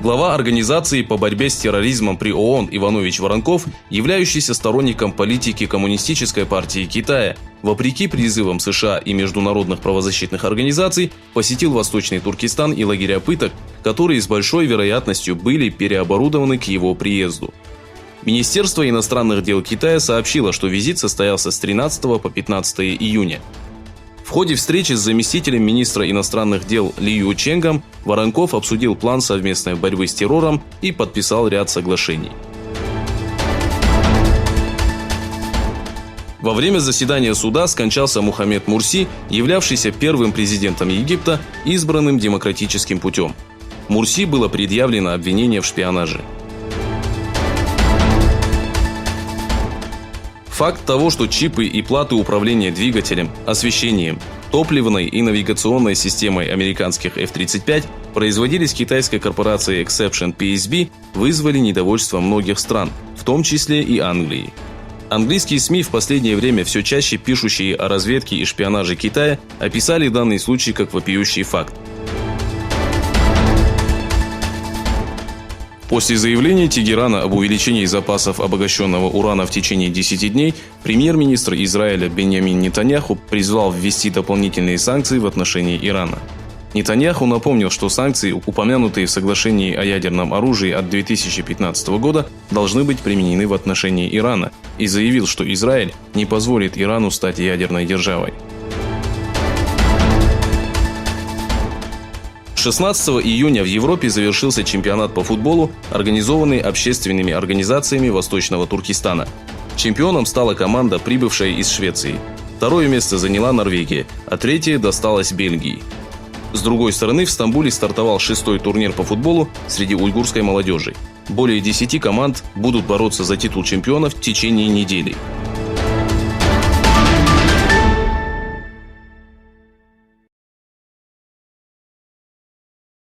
Глава организации по борьбе с терроризмом при ООН Иванович Воронков, являющийся сторонником политики Коммунистической партии Китая, вопреки призывам США и международных правозащитных организаций, посетил Восточный Туркестан и лагеря пыток, которые с большой вероятностью были переоборудованы к его приезду. Министерство иностранных дел Китая сообщило, что визит состоялся с 13 по 15 июня. В ходе встречи с заместителем министра иностранных дел Ли Юченгом Воронков обсудил план совместной борьбы с террором и подписал ряд соглашений. Во время заседания суда скончался Мухаммед Мурси, являвшийся первым президентом Египта, избранным демократическим путем. Мурси было предъявлено обвинение в шпионаже. Факт того, что чипы и платы управления двигателем, освещением, топливной и навигационной системой американских F-35 производились китайской корпорацией Exception PSB, вызвали недовольство многих стран, в том числе и Англии. Английские СМИ, в последнее время все чаще пишущие о разведке и шпионаже Китая, описали данный случай как вопиющий факт. После заявления Тегерана об увеличении запасов обогащенного урана в течение 10 дней, премьер-министр Израиля Беньямин Нетаньяху призвал ввести дополнительные санкции в отношении Ирана. Нетаньяху напомнил, что санкции, упомянутые в соглашении о ядерном оружии от 2015 года, должны быть применены в отношении Ирана, и заявил, что Израиль не позволит Ирану стать ядерной державой. 16 июня в Европе завершился чемпионат по футболу, организованный общественными организациями Восточного Туркестана. Чемпионом стала команда, прибывшая из Швеции. Второе место заняла Норвегия, а третье досталось Бельгии. С другой стороны, в Стамбуле стартовал 6-й турнир по футболу среди уйгурской молодежи. Более 10 команд будут бороться за титул чемпионов в течение недели.